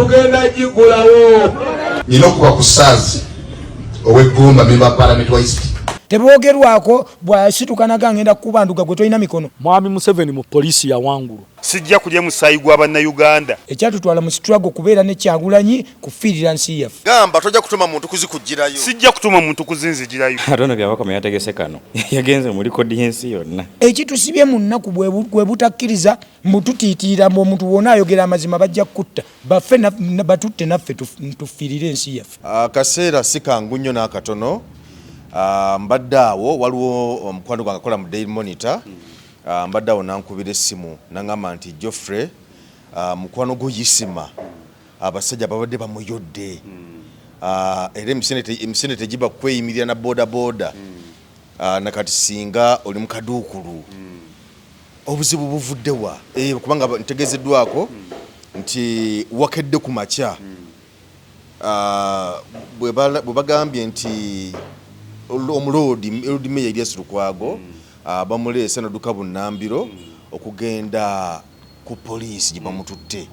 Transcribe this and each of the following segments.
tugenda gigulawo. Nina okuba ku saazi ow'eggumba memba Parliament wa East. Tebogerwako bwasitukana gangenda kubanduga gwe tolina mikono. Mwami Museveni mu poliisi ya wangulu. Sijja kulya musayi gwa bannayuganda. Ekyatutwala mu struggle kubeera ne Kyagulanyi kufiirira nsi yaffe. Gamba tojja kutuma muntu kuzikujjirayo. Sijja kutuma muntu kuzinzijirayo. Atonda byabakoma yategese kano. Yagenze muri kodi yensi yonna. Ekitusibye mu nnaku bwe butakkiriza mututiitira mu omuntu wona ayogera amazima bajja kutta. Baffe batutte naffe tufiirire ensi yaffe. Akaseera si kangu nnyo n'akatono. Mbadde awo waliwo omukwano gwange akola mu Daily Monitor. Mbadde awo nankubira essimu nangamba nti Geoffrey mukwano guyisima abasajja babadde bamuyodde era emisene tegiba kweyimirira na boda nakati singa oli mukaduukulu obuzibu buvuddewa kubanga ntegezeddwako nti wakedde ku makya bwe bagambye nti omuloodi meya Elias Lukwago bamuleese n'adduka bunnambiro okugenda ku poliisi gye bamututte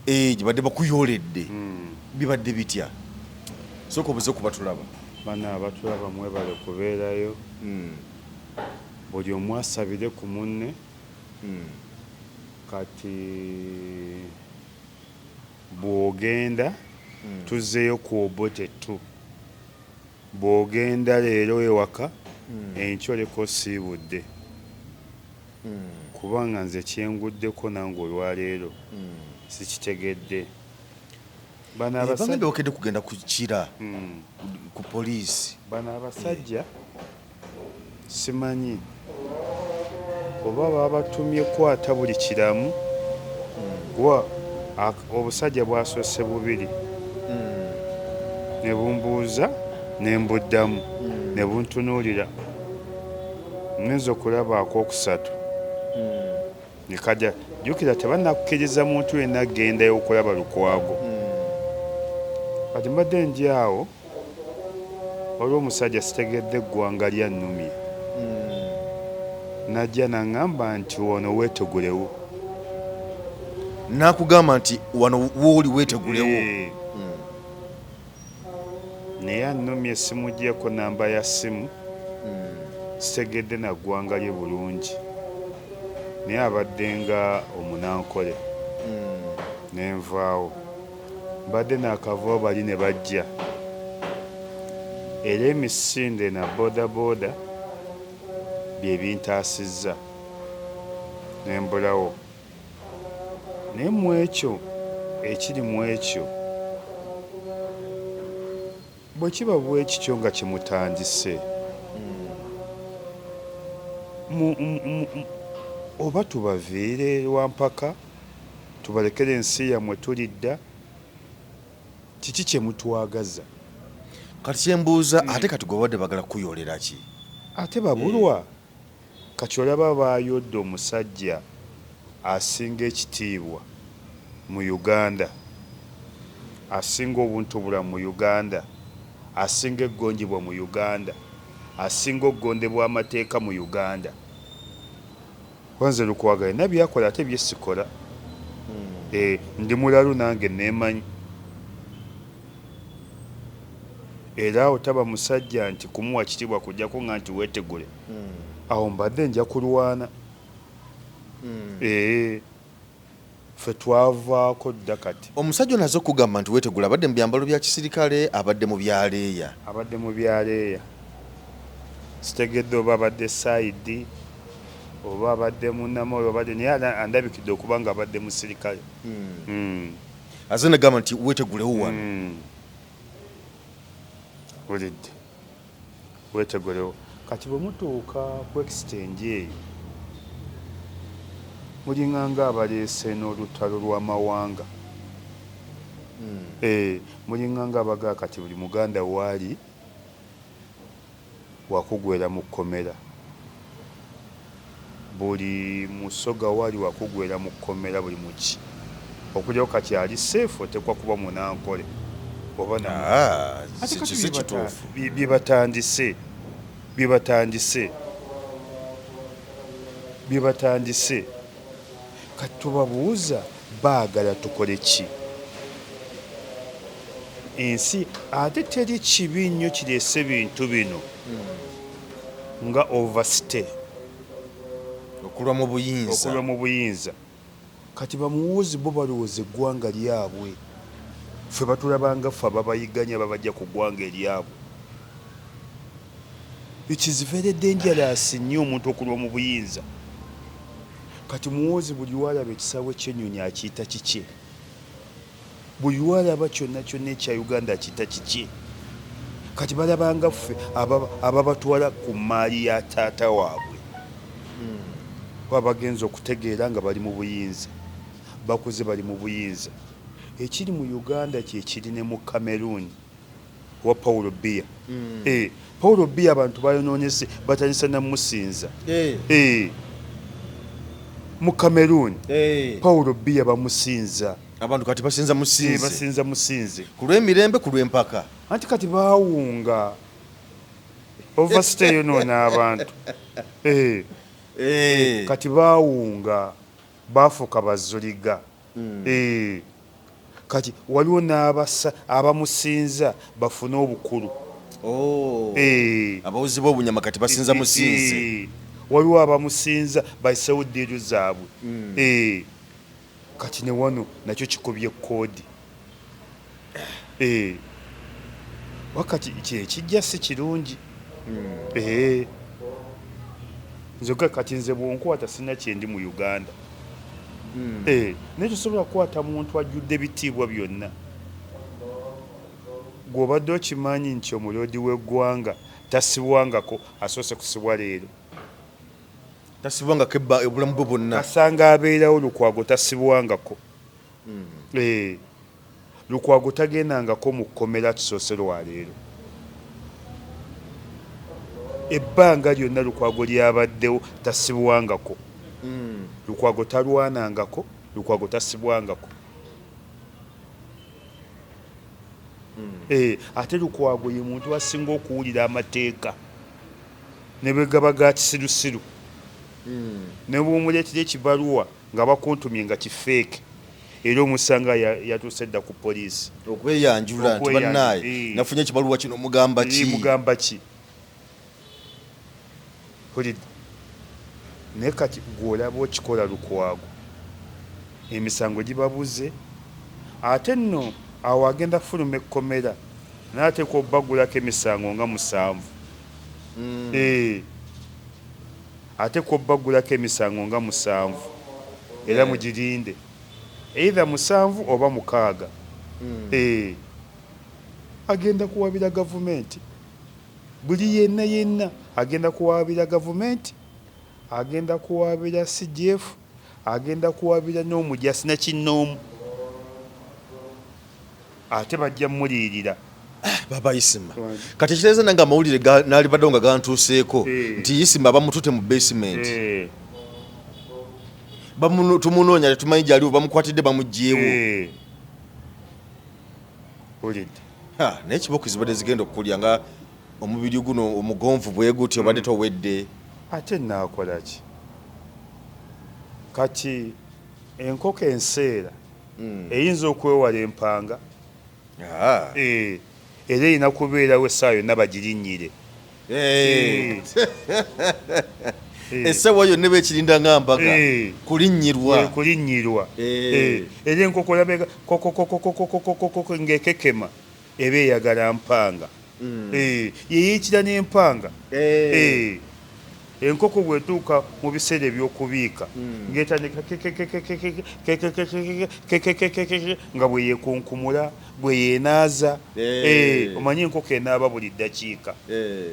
gye badde bakuyooledde bibadde bitya sooka obuze kubatulaba bana abatulaba mwebale kubeerayo buli omu asabire ku munne kati bw'ogenda tuzzeeyo ku obote tu bw'ogenda leero ewaka enkyoleko siibudde kubanga nze kyenguddeko nange olwaleero sikitegedde banabasajja okedde kugenda kukira ku poliisi bano abasajja simanyi oba baba batumye kwata buli kiramu gwa obusajja bwasose bubiri ne bumbuuza ne mbuddamu ne buntunuulira ngenza okulaba akookusatu ne kajja jjukira tebannakkiriza muntu yenna aggendayo okulaba Lukwago kati mbadde ndi awo waliwo omusajja sitegedde eggwanga lyannumye najja naŋŋamba nti wano weetegulewo nakugamba nti wano wooli weetegulewo naye annumye simugyeko namba ya simu sitegedde na ggwanga lye bulungi naye abadde nga omunankole nenvaawo mbadde naakavaawo bali ne bajja era emisinde na bodaboda bye bintaasizza nembulawo naye mu ekyo ekiri mu ekyo bwe kiba bwekityo nga kimutandise oba tubaviire wampaka tubalekere ensi yammwe tulidda kiki kye mutwagaza kati kyembuuza ate kati gwe badde bagala kuyoolera ki ate babulwa kati olaba baayodde omusajja asinga ekitiibwa mu Uganda asinga obuntubulamu mu Uganda asinga eggonjebwa mu Uganda asinga okugondebwa amateeka mu Uganda kwanze Lukwago alina byakola ate bye sikola ndi mulalu nange neemanyi era otaba musajja nti kumuwa kitiibwa kujjako nga nti weetegule awo mbadde nja kulwana ffe twavaako dda kati omusajja ono aze okugamba nti weetegula abadde mu byambalo bya kisirikale abadde mu byaleeya abadde mu byaleeya sitegedde oba abadde saidi oba abadde munnamolo obadde naye andabikidde okuba nga abadde musirikale aze negamba nti weetegulewo wano bulidde weetegulewo kati bwe mutuuka ku exchange eyo mulinganga abaleese n'olutalo lw'amawanga mulinganga abagaa kati buli muganda waali wakugwera mu kkomera buli musoga waali wakugwera mu kkomera buli muki okujjawo kati ali seefu otekwa kuba munankole oba si kituufu byebatandise kati tubabuuza baagala tukole ki ensi ate teri kibi nnyo kireese bintu bino nga overstay okulwa mu buyinza kati bamuwuzi bo balowooza eggwanga lyabwe ffe batulabanga ffe ababayiganya babajja ku ggwanga eryabwe. It is very dangerous nnyo omuntu okulwa mu buyinza. Kati muwuzi buli walaba ekisaawe ky'ennyonyi akiyita kiki? Buli walaba kyonna kyonna ekya Uganda akiyita kiki? Kati balabanga ffe ababatwala ku maali ya taata waabwe baba bagenza okutegeera nga bali mu buyinza, bakuze bali mu buyinza. Ekiri mu Uganda kye kiri ne mu Cameroon wa Paulo Biya. Paulo Biya abantu bayonoonese batandisa namusinza. Mu Cameroon Paulo Biya bamusinza. Abantu kati basinza musinze. Basinza musinze. Ku lw'emirembe ku lw'empaka. Anti kati baawunga. Overstay yonoona abantu. Kati baawunga baafuuka bazuliga. Kati waliwo abamusinza bafune obukulu. Abawuzi b'obunyama kati basinza musinze. Waliwo abamusinza bayisewo ddiiru zaabwe. Kati ne wano nakyo kikubye koodi. Wakati kijja si kirungi. Nzoga kati nze bwonkwata sina kyendi mu Uganda. Naye tosobola kukwata muntu ajjudde ebitiibwa byonna. Gw'obadde okimanyi nti omuloodi w'eggwanga tasibwangako asoose kusibwa leero. Tasibwangako obulamu bwe bwonna. Kasanga abeerawo Lukwago tasibwangako. Lukwago tagendangako mu kkomera kisoose lwa leero. Ebbanga lyonna Lukwago lyabaddewo tasibwangako. Lukwago talwanangako, Lukwago tasibwangako. Ate Lukwago ye muntu asinga okuwulira amateeka ne bwe gaba ga kisirusiru. Ne bw'omuleetera ekibaluwa nga bakuntumye nga kifeeke era omusanga yatuuse dda ku poliisi okweyanjula nti bannaaye nafunye ekibaluwa kino mugamba ki? Naye kati gw'olaba okikola Lukwago emisango gibabuze ate nno awo agenda fuluma ekkomera n'ateekwa obbagulako emisango nga 7. Ateekwa obbagulako emisango nga 7 era mugirinde either 7 oba 6. Agenda kuwabira gavumenti, buli yenna agenda kuwabira gavumenti, agenda kuwabira CGF, agenda kuwabira n'omujasi na kinnoomu. Ate bajja muliirira. Baba Isima. Kati ekitegeeza nange amawulire naalibaddewo nga gantuuseeko nti Isima bamutute mu basement. Tumunoonya tetumanyi gy'aliwo bamukwatidde bamuggyeewo. Naye kiboko zibadde zigenda okukulya nga omubiri guno omugonvu bwe gutyo obadde towedde. Ate naakola ki? Kati enkoko enseera eyinza okwewala empanga. Era erina kubeerawo essaawa yonna bagirinnyire. Essaawa yonna bekirinda nga mbaga kulinnyirwa. Era enkoko labega kokokokokokokokoko ng'ekekema eba eyagala mpanga. Yeyiikira n'empanga. Enkoko bw'etuuka mu biseera eby'okubiika ng'etandika nga bwe yeekunkumula bwe yeenaaza. Omanyi enkoko enaaba buli ddakiika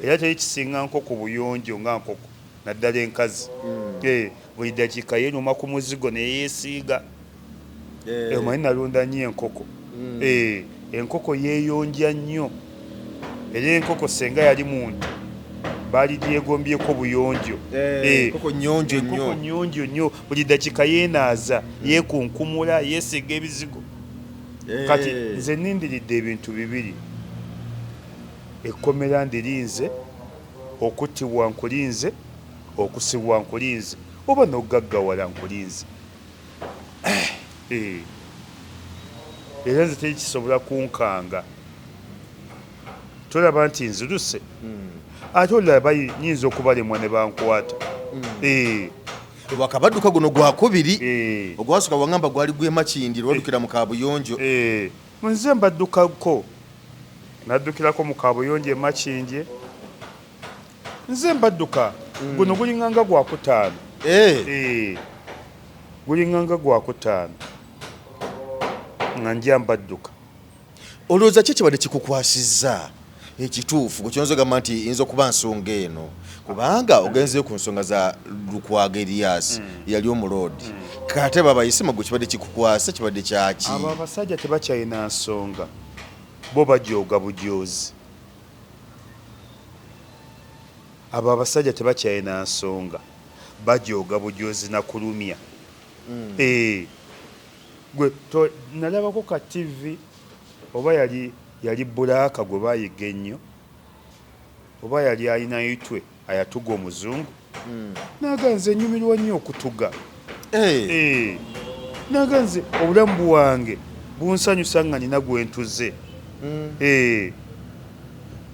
era teri kisinga nkoko buyonjo nga nkoko naddala enkazi. Buli ddakiika yeenuma ku muzigo ne yeesiiga. Omanyi nalunda nnyo enkoko. Enkoko yeeyonja nnyo era enkoko senga yali muntu baali lyegombyeko buyonjo. Enkoko nnyonjo nnyo buli ddakiika yeenaaza yeekunkumula yeesiiga ebizigo. Kati nze nindiridde ebintu bibiri. Ekkomera ndirinze, okuttibwa nkulinze, okusibwa nkulinze oba n'ogaggawala nkulinze. Era nze tekisobola kunkanga tolaba nti nziruse ate olaba nyinza okubalemwa ne bankwata wakabadduka guno gwakubiri ogwasooka wangamba gwali gwemakindi lwadukira mu kabuyonjo nze mbaddukako naddukirako mu kabuyonjo emakindye nze mbadduka guno gulinganga gwakutaano gulinganga gwakutaano nga nja mbadduka olowooza ki kibadde kikukwasizza ekituufu kukyonza gamba nti yinza okuba nsonga eno kubanga ogenzeyo ku nsonga za Lukwago Erias yali omuloodi kate babayise magwe kibadde kikukwasa kibadde kyaki abo abasajja tebakyalina nsonga bo bajooga bujoozi abo abasajja tebakyalina nsonga bajooga bujoozi na kulumya gwe nalabako ka TV oba yali Bulaaka gwe bayiga ennyo oba yali alina itwe ayatuga omuzungu naganze nyumirwa nnyo okutuga naganze obulamu bwange bunsanyusa nga nina gwentuze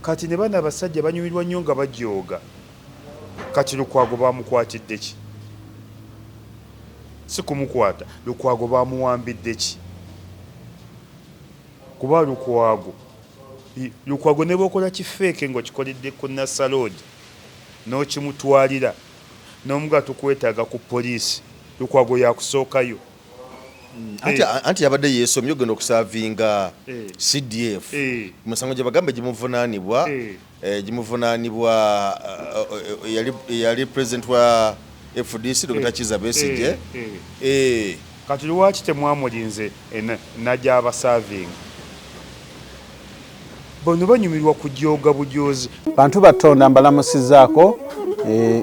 kati ne bana abasajja banyumirwa nnyo nga bajooga kati Lukwago bamukwatidde ki si kumukwata Lukwago bamuwambidde ki kuba Lukwago ne bokola kifeeke ng'okikoledde ku Nassaloodi n'okimutwalira n'omuga tukwetaaga ku poliisi Lukwago yakusookayo anti yabadde yeesomye ogenda okusaavinga CDF musango gye bagambe gimuvunaanibwa yali president wa FDC Dr. Kizza Besigye kati lwaki temwamulinze najja abasaavinga bono banyumirwa kujooga bujoozi bantu batonda mbalamusizaako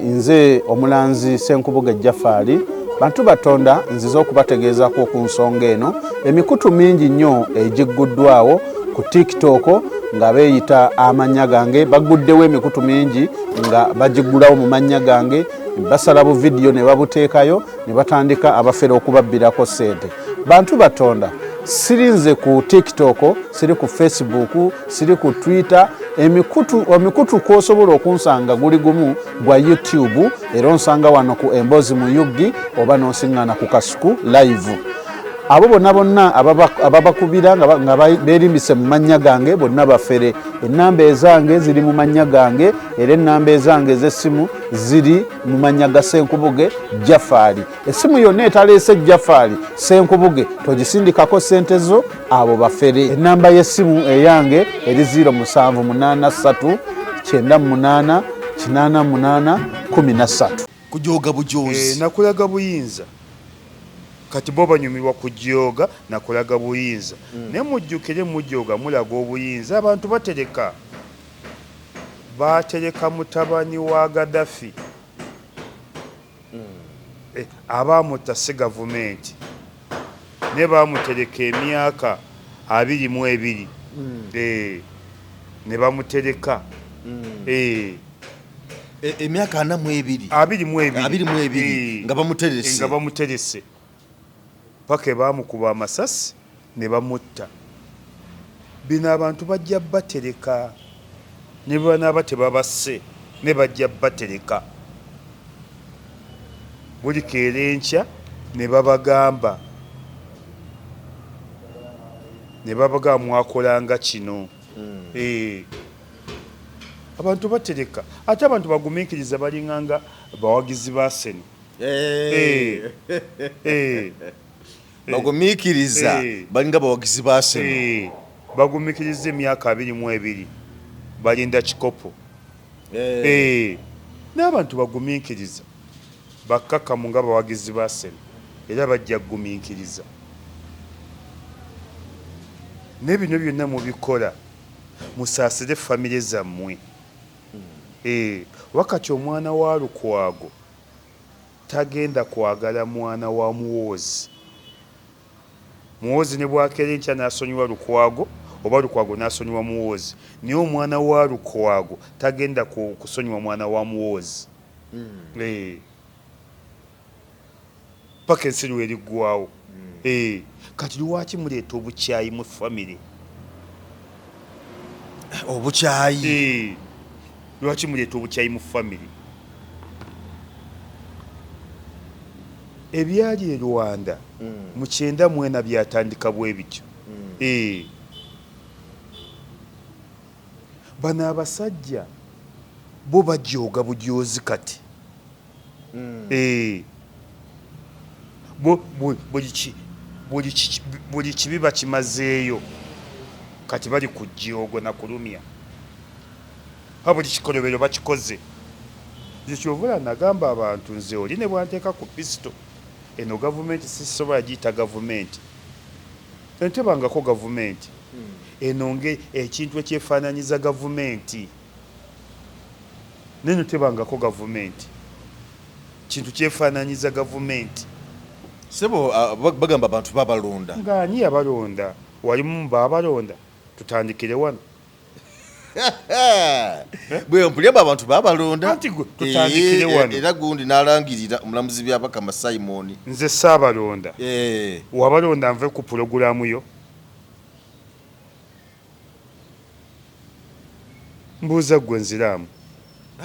nze omulanzi Ssenkubuge Jaffaali bantu batonda nziza okubategeezako ku nsonga eno emikutu mingi nnyo egigguddwawo ku TikTok nga beeyita amannya gange baguddewo emikutu mingi nga bagiggulawo mu mannya gange basala bu vidiyo ne babuteekayo ne batandika abafere okubabbirako ssente bantu batonda sirinze ku TikTok siri ku Facebook siri ku Twitter emikutu kwosobola okunsanga guli gumu gwa YouTube era onsanga wano ku Emboozi mu Yuggi oba nosiŋŋaana ku Kasuku live abo bonna ababakubira nga beerimbise mu mannya gange bonna bafere ennamba ezange ziri mu mannya gange era ennamba ezange ez'essimu ziri mu mannya ga Ssenkubuge Jaffaali essimu yonna etaleese Jaffaali Ssenkubuge togisindikako ssente zo abo bafere ennamba y'essimu eyange eri 0783 98 88 13 kujooga bujoozi nakulaga buyinza kati bo banyumirwa kujooga nakulaga buyinza ne mujjukire mujooga mulaga obuyinza abantu batereka mutabani wa Gaddafi abamutta si gavumenti ne bamutereka emyaka 22 ne bamutereka emyaka 22 nga bamuterese paka bamukuba amasasi ne bamutta bino abantu bajja batereka ne banaaba tebabasse ne bajja batereka buli keerenkya ne babagamba mwakolanga kino abantu batereka ate abantu bagumiikiriza balinganga bawagizi ba Seni bagumiikiriza balinga bawagizi ba Seni bagumiikiriza emyaka 22 balinda kikopo n'abantu bagumiikiriza bakkakkamu nga bawagizi ba Seni era bajja kugumiikiriza ne bino byonna mubikola musaasire famire zammwe wakati omwana wa Lukwago tagenda kwagala mwana wa Muwoozi ne bwakera enkya n'asonyiwa Lukwago oba Lukwago n'asonyiwa Muwoozi naye omwana wa Lukwago tagenda kusonyiwa mwana wa Muwoozi paka ensi lweriggwawo kati lwaki muleeta obukyayi mu famire obukyayi lwaki muleeta obukyayi mu family ebyali e Rwanda mu 1994 byatandika bwe bityo bano abasajja bo bajooga bujoozi kati buli kibi bakimazeeyo kati bali ku joogo na kulumya buli kikolobero bakikoze kyovula nagamba abantu nze oli ne bwanteeka ku pisito eno gavumenti sisobola giyita gavumenti entebangako gavumenti enonge ekintu ekyefaananyiza gavumenti neno tebangako gavumenti kintu kyefaananyiza gavumenti sebo bagamba abantu babalonda ngaani yabalonda walimu baabalonda tutandikire wano bwe mpulira abantu babalonda anti tutandikire wano era gundi n'alangirira omulamuzi byabakama Simon nze saabalonda wabalonda nve ku pulogulaamu yo mbuuza gwe nziraamu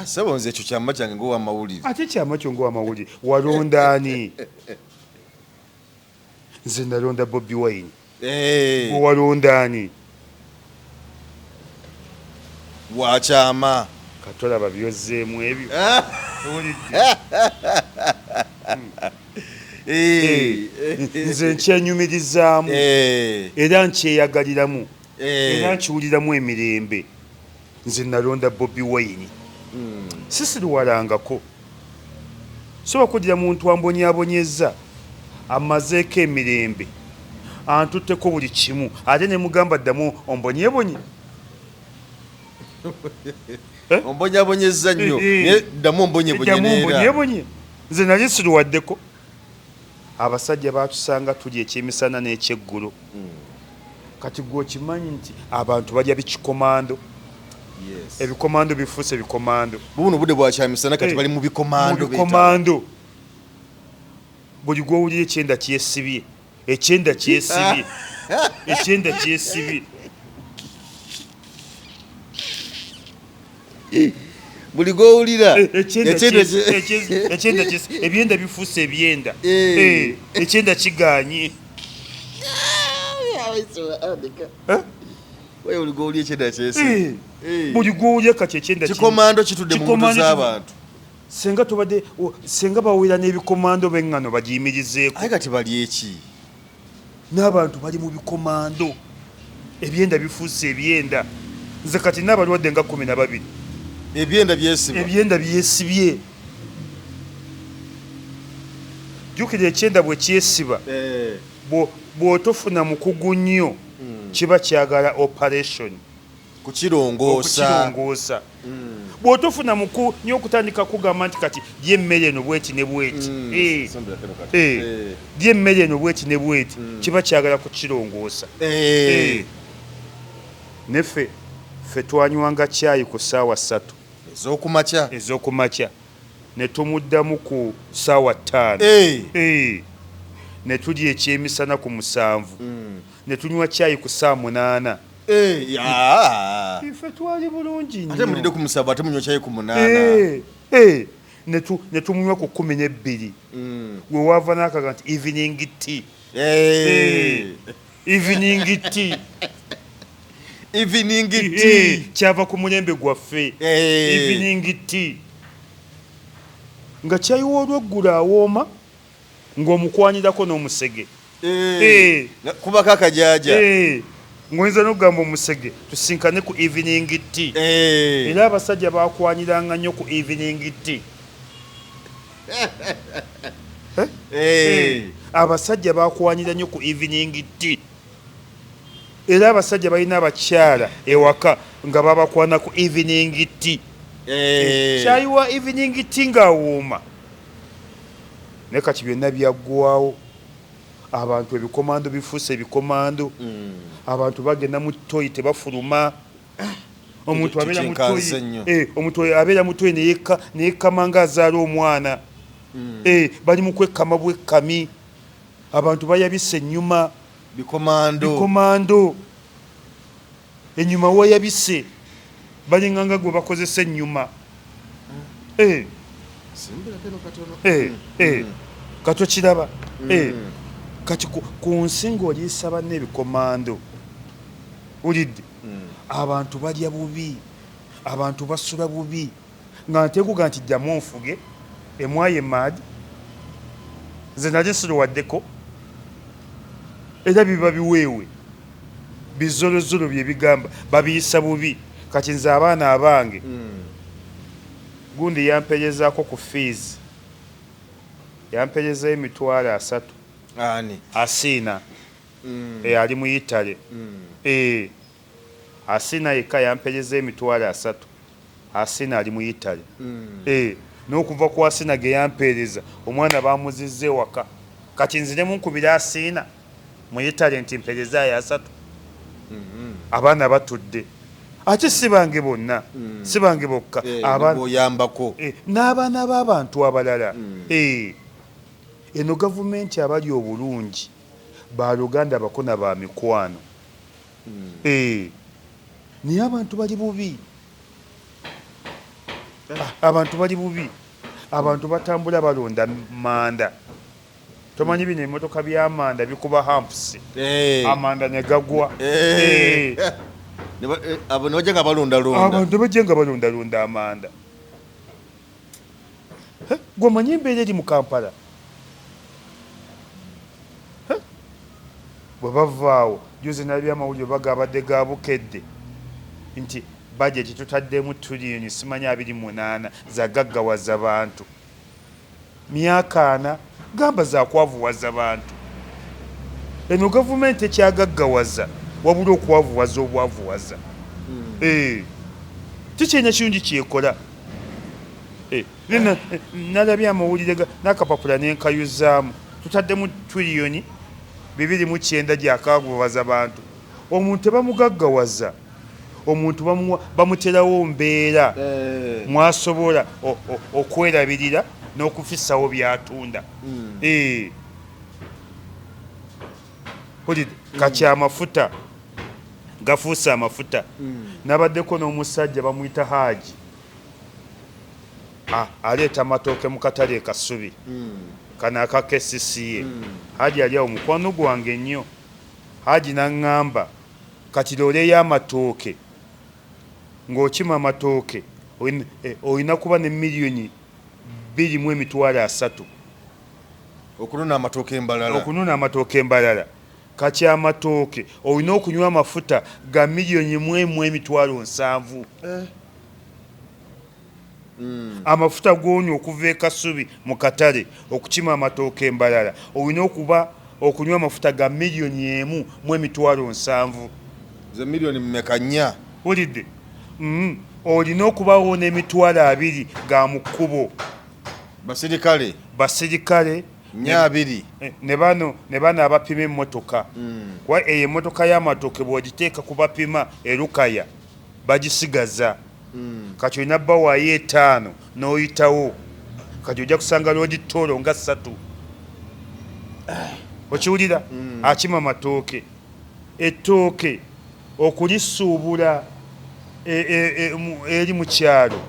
sebo nze ekyo kyama kyange ngowa amawulire ate kyama kyo ngowa amawulire walondaani nze nalonda Bobi Wine walondaani wakyama katolaba byozzeemu ebyo nze nkyenyumirizaamu era nkyeyagaliramu era nkiwuliramu emirembe nze nalonda Bobi Wine sisiriwalangako soba kugira muntu ambonyabonyeza amazeeko emirembe antutteko buli kimu ate ne mugamba ddamu ombonyebonye ombonyabonyeza nnyo ddamu ombonyebonye nze nali siriwaddeko abasajja batusanga tuli ekyemisana n'ekyeggulo kati gwe okimanyi nti abantu balya bikikomando ebikomando bifuuse bikomando buno budde bwakyamisana kati bali mu bikomando buli gwowulira ekyenda kyesibye buli gwowulira ebyenda bifuuse ebyenda ekyenda kiganye buli gwowulira kati ekyenda kikomando kitudde mu ngudo z'abantu senga bawera n'ebikomando b'eŋŋano bagiyimirizeeko aye kati bali eki n'abantu bali mu bikomando ebyenda bifuuse ebyenda nze kati n'abalwadde nga 12 ebyenda byesibye jjukira ekyenda bwe kyesiba bw'otofuna mukugu nnyo kiba kyagala operation kukirongoosa bw'otofuna muku nnyo okutandika kugamba nti kati lyemmere eno bweti ne bweti lyemmere eno bweti ne bweti kiba kyagala kukirongoosa neffe twanywanga cyayi ku ssaawa 3 ez'okumakya ne tumuddamu ku ssaawa 5 ne tulya ekyemisana ku 7 ne tunywa cyayi ku ssaawa 8 ife twali bulungi nnyo ate mulidde ku 7 ate munywa cyayi ku 8 ne tumunywa ku 12 we wava n'akaga nti evening tea evening tea kyava ku mulembe gwaffe evening tea nga kyayiwa olweggulo awooma ng'omukwanirako n'omusege kubako akajaja ng'oyinza n'okugamba omusege tusinkane ku evening tea era abasajja bakwaniranga nnyo ku evening tea abasajja bakwanira nnyo ku evening tea era abasajja balina abakyala ewaka nga babakwana ku evening tea kyayiwa evening tea ng'awooma naye kati byonna byaggwawo abantu ebikomando bifuuse ebikomando abantu bagenda mu toyi tebafuluma omuntu abeera mu toyi neyekama ng'azaala omwana bali mu kwekama bwekkami abantu bayabise ennyuma bikomando ennyuma wayabise balinganga gwe bakozesa ennyuma kati okiraba kati ku nsi ng'oliisa banne ebikomando ulidde abantu balya bubi abantu basula bubi nga ntekuga nti jjamu nfuge emwaye maadi nze nali nsiruwaddeko era biba biweewe bizolozolo bye bigamba babiyisa bubi kati nze abaana abange gundi yamperezaako ku fees yamperezayo $300 ani Asiina ali mu Italy Asiina yekka yamperezayo $300 Asiina ali mu Italy n'okuva ku Asiina ge yampereza omwana bamuzizza ewaka kati nzire munkubira Asiina mu Italy nti mpereza ya 3 abaana batudde ate sibange bonna sibange bokka oyambako n'abaana b'abantu abalala eno gavumenti abali obulungi baluganda bakona ba mikwano naye abantu bali bubi abantu bali bubi abantu batambula balonda manda tomanyi bino emmotoka by'amanda bikuba hampusi amanda ne gagwa abo ne bajja nga balondalonda abantu bajja nga balondalonda amanda gwe omanyi embeera eri mu Kampala bwe bavaawo juzi nalabya amawulire bagabadde ga bukedde nti bajeti tutaddemu tuliyoni simanyi 28 zagaggawaza bantu myaka 4 gamba zakwavuwaza bantu eno gavumenti ekyagaggawaza wabula okwavuwaza obwavuwaza tikyina kirungi kyekola nalabya amawulire n'akapapula n'enkayuzaamu tutaddemu tuliyoni 29 gyakagwawaza bantu omuntu tebamugaggawaza omuntu bamuterawo mbeera mwasobola okwerabirira n'okufissawo byatunda kati amafuta gafuuse amafuta nabaddeko n'omusajja bamuyita Haaji aleeta amatooke mu katale Kasubi kano aka KCCA Haaji ali awo mukwano gwange nnyo Haaji n'aŋŋamba kati loole y'amatooke ng'okima amatooke olina kuba ne $2,300,000 okunona amatooke embalala kati amatooke olina okunywa amafuta ga $1,700,000 amafuta g'onywa okuva e Kasubi mu katale okukima amatooke embalala olina okunywa amafuta ga $1,700,000 ze millioni mmeka nnya wulidde olina okubawo n'emitwalo 2 ga mu kkubo basirikale 200 ne bano abapima emmotoka kuba eyo emmotoka y'amatooke bw'ogiteeka ku bapima erukaya bagisigaza kati olina bbawaayo 5 n'oyitawo kati ojja kusanga looditoolo nga 3 okiwulira akima amatooke ettooke okulisuubula eri mu kyalo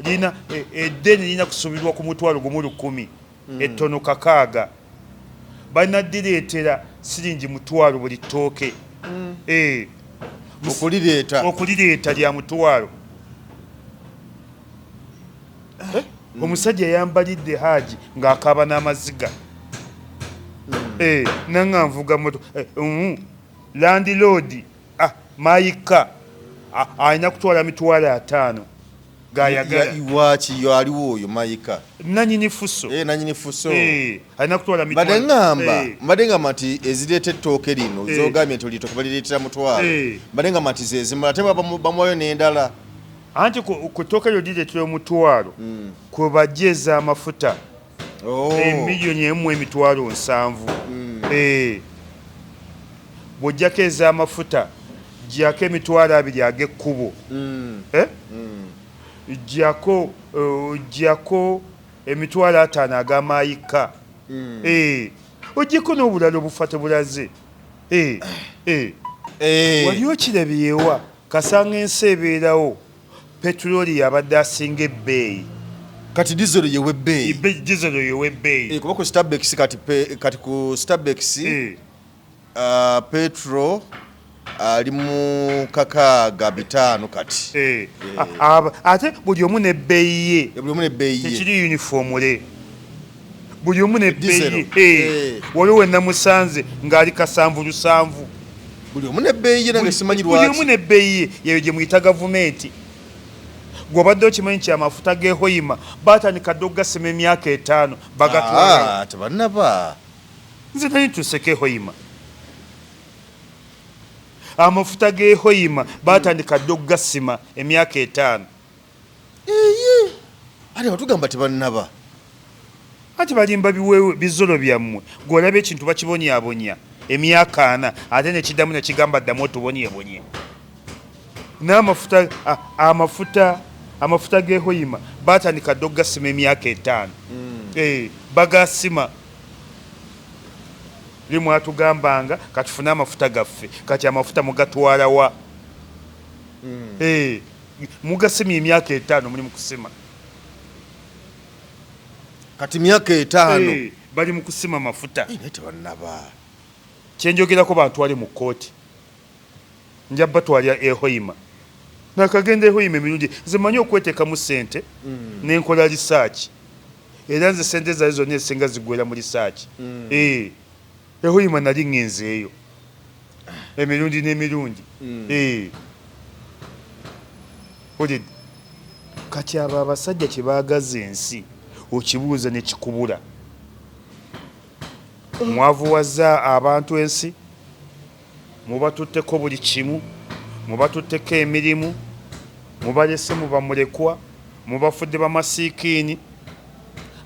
lina eddene lirina kusuubirwa ku $1,100,000 ettono 6 balina ddireetera siringi $1,000 buli ttooke okulireeta lya $1,000 omusajja yambalidde Haaji ng'akaaba n'amaziga nanga nvuga moto landlord mayika alina kutwala $5,000 gayagala aliwo oyo mayika nanyini fuso alina kutwala mbadde ngamba nti ezireeta ettooke lino zogambye nti olitooke balireetera $1,000 mbadde ngamba nti zezimala ate bamuwayo n'endala anti ku ttooke lyo lireetera $1,000 kwe bajja ez'amafuta $1,700,000 bw'ojjako ez'amafuta gyako $200 ag'ekkubo gyako $500 ag'amayika ojjeko n'obulala obufa tebulaze wali okirabyewa kasanga ensi ebeerawo petroli yabadde asinga ebbeeyi kati diesel yewe ebbeeyi diesel yewe ebbeeyi kuba ku Starbucks kati ku Starbucks petrol ali mu kakaaga 5 kati ate buli omu n'ebbeeyi ye buli omu n'ebbeeyi ye tekiri uniform le buli omu n'ebbeeyi ye waliwo we namusanze ng'ali kasanvu buli omu n'ebbeeyi ye nange simanyi lwaki buli omu n'ebbeeyi ye yeyo gye muyita gavumenti gw'obadde okimanyi nti amafuta g'ehoyima baatandika dde okugasima emyaka 5 bagatwala tebannaba nze nali tuseko ehoyima amafuta g'ehoyima baatandika dde okugasima emyaka 5 ate batugamba tebannaba ati balimba bizolo byammwe gw'olaba ekintu bakibonyaabonya emyaka 4 ate nekiddamu nekigamba ddamu otubonyebonye n'amafuta amafuta g'ehoyima baatandika dde okugasima emyaka 5 bagasima limwatugambanga katufune amafuta gaffe kati amafuta mugatwala wa mugasimye emyaka 5 muli mukusima kati myaka 5 bali mukusima mafuta tebannaba kyenjogerako bantwale mu kooti nja batwalya ehoyima nakagenda ehoyima emirundi nze manyi okweteekamu ssente nenkola risaaki era nze sente zaali zonna ezisinga zigwera mu risaaki ehoyima nali ŋŋenzeeyo emirundi n'emirundi olidde kati abo abasajja kye baagaza ensi okibuuza ne kikubula mwavuwaza abantu ensi mubatutteko buli kimu mubatutteko emirimu mubalese mubamulekwa mubafudde bamasiikiini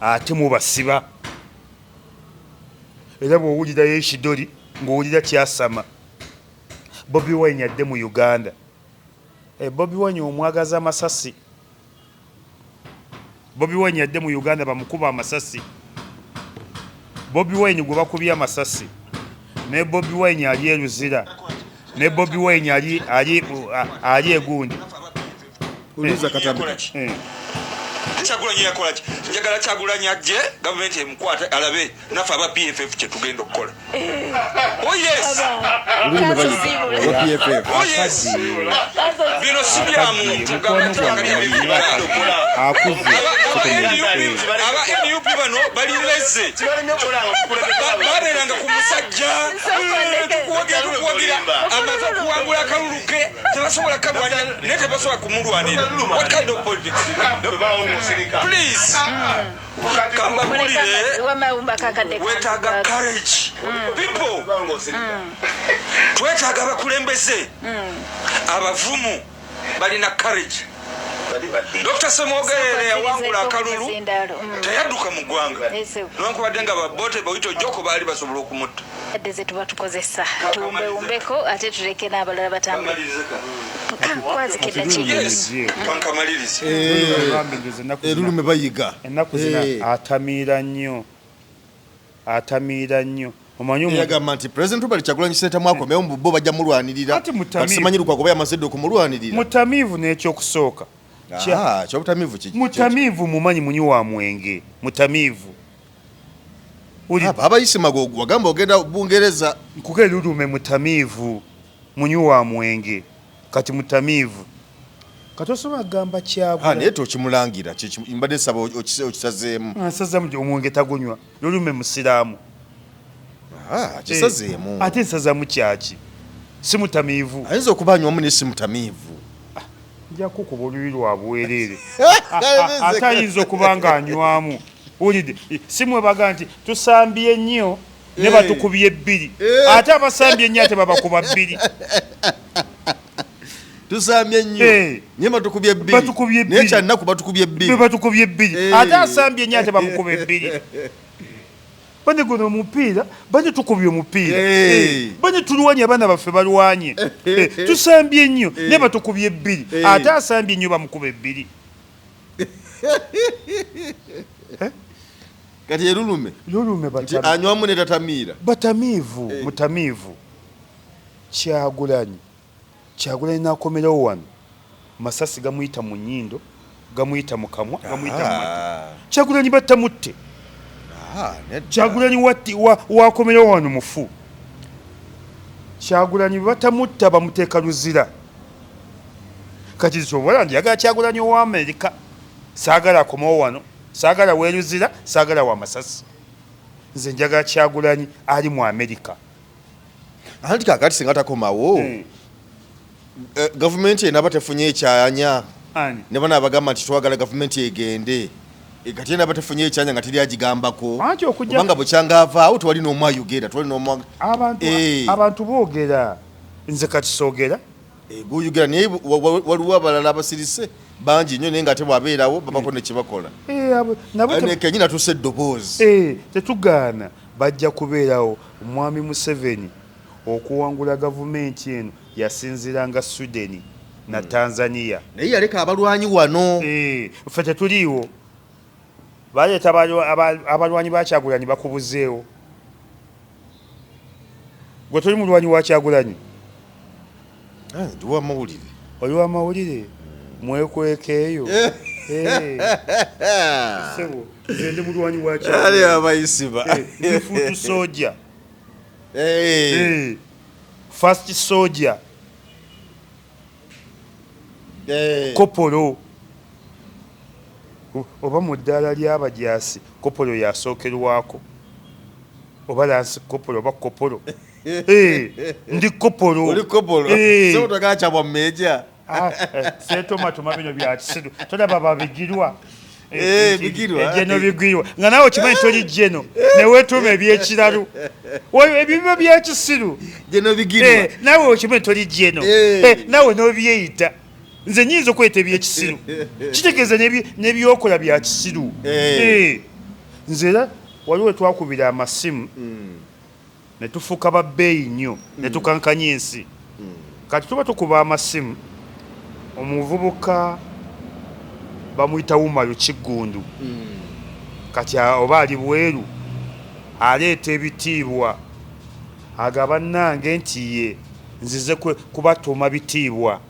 ate mubasiba era bw'owulirayo ekidoli ng'owulira kyasama Bobi Wine yadde mu Uganda Bobi Wine omwagaza amasasi Bobi Wine yadde mu Uganda bamukuba amasasi Bobi Wine gwe bakubye amasasi ne Bobi Wine ali eruzira ne Bobi Wine ali egundi uliza katambi Kyagulanyi yakolaki njagala Kyagulanyi ajje gavumenti emukwata alabe nafe aba PFF kye tugenda okukola oh yes bino si bya muntu gavumenti aba NUP bano balileze babeeranga ku musajja tukuwagira amaze okuwangula akaluluke tebasobola kagwanira naye tebasobola kumulwanira what kind of politics please kamba mulire wetaaga courage people twetaaga abakulembeze abavumu balina courage Dr. Semogerere yawangula akalulu teyadduka mu ggwanga newankubadde nga babote bawita ojjoko baali basobola okumutta ze tuba tukozesa tuwumbeko ate tuleke n'abalala batambule kwazikidda kankamalirize erulume bayiga ennaku zina atamiira nnyo omanyi yagamba nti President Robert Kyagulanyi Ssentamu mwakomewo mu bo bajja mulwanirira kati simanyi lukwa kuba yamaze okumulwanirira mutamiivu n'ekyokusooka kyobutamiivu kiki mutamiivu mumanyi munyi wa mwenge mutamiivu abayise magogo wagamba ogenda Bungereza nkugera lulume mutamiivu munyi wa mwenge kati mutamiivu kati osobola kugamba Kyagulanyi naye tokimulangira mbadde nsaba okisazeemu nsazamu omwenge tagunywa lulume musiraamu kisazeemu ate nsazamu kyaki si mutamiivu ayinza okuba anywamu naye si mutamiivu nja kukuba oluyi lwa bwereere ate ayinza okuba nga anywamu wulidde simwe baga nti tusambye nnyo ne batukubye 2 ate abasambye ennyo ate babakuba 2 tusambye nnyo nye batukubye 2 naye kyannaku batukubye 2 ate asambye ennyo ate bamukubye 2 bane guno omupiira bane tukubye omupiira bane tulwanye abaana baffe balwanye tusambye ennyo ne batukubye 2 ate asambye ennyo bamukubye 2 kati erulume lulume anywamu ne tatamiira batamiivu mutamiivu Kyagulanyi nakomerawo wano masasi gamuyita mu nnyindo gamuyita mu kamwa gamuyita mu matu. Kyagulanyi battamutte. Kyagulanyi wakomerawo wano mufu. Kyagulanyi batamutta bamuteeka luzira. Kati sobola njagala Kyagulanyi owa Amerika saagala akomawo wano saagala weeruzira saagala wa masasi. Nze njagala Kyagulanyi ali mu Amerika. Anti kakati singa takomawo gavumenti enaba tefunye ekyanya ne bana abagamba nti twagala gavumenti egende kati enaba tefunye ekyanya nga teri agigambako kubanga bukyanga avaawo tewali n'omu ayogera tewali n'omu abantu boogera nze kati soogera guyogera naye waliwo abalala abasirise bangi nnyo naye nga ate bwabeerawo babako ne kibakola kenyina tussa eddoboozi tetugaana bajja kubeerawo. Omwami Museveni okuwangula gavumenti eno yasinziranga Sweden na Tanzania naye yaleka abalwanyi wano. Ffe tetuliiwo. Baleeta abalwanyi ba Kyagulanyi bakubuzeewo. Gwe toli mulwanyi wa Kyagulanyi? Ndi wa mawulire. Oli wa mawulire? Mwekwekeeyo. Sebo, nze ndi mulwanyi wa Kyagulanyi. Abayisiba. Futu soja. First soldier. Kopolo. Oba mu ddaala ly'abajaasi Kopolo yasookerwako. Oba Lansi Kopolo oba Kopolo. Ndi Kopolo. Oli Kopolo. Sebo tokacabwa mmeja. Seetomatoma bino bya kisiru. Tolaba babigirwa. Bigirwa. Ejjeno bigirwa. Nga naawe kimanyi toli jjeno. Ne weetuuma ebyekiralu. Ebiba bya kisiru. Jjeno bigirwa. Naawe okimanyi toli jjeno. Naawe n'obyeyita. Nze nnyinza okweta ebyekisiru. Kitegeeza n'ebyokola bya kisiru. Nze era waliwo twakubira amasimu ne tufuuka babbeeyi nnyo ne tukankanya ensi. Kati tuba tukuba amasimu omuvubuka bamuyita Wumayo Kiggundu. Kati oba ali bweru aleeta ebitiibwa agaba bannange nti ye nzize kubatuuma bitiibwa.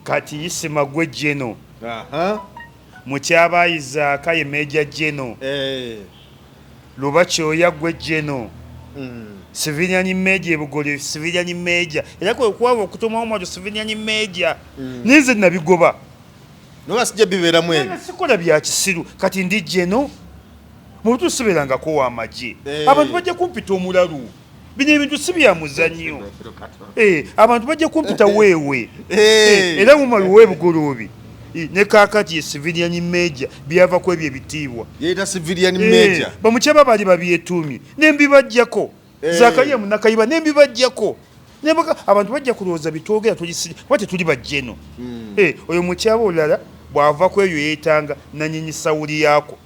Kati Isima gwe Jeno Mukyabayizaaka ye Meja Jeno Lubakyoya gwe Jeno Civilian Major ebugole Civilian Major era kwe kwabo okutuuma Wumayo Civilian Major ninze nabigoba noba sijja bibeera mwene sikola bya kisiru. Kati ndi Jeno mu butu siberangako w'amagye. Abantu bajja kumpita omulalu. Bino ebintu si bya muzannyo. Abantu bajja kumpita weewe. Era Wumayo w'ebugoloobi ne kaakati ye Civilian Major byava ku ebyo ebitiibwa. yeeta Civilian Major. Bamukyaba baali babyetuumye nembibajjako. Zakariya Munakayiba nembibajjako. Abantu bajja kulowooza bitwogera wate tuli bajjeno. Oyo mukyaba olala bw'ava ku eyo yeetanga nanyinyi sawuli yaako.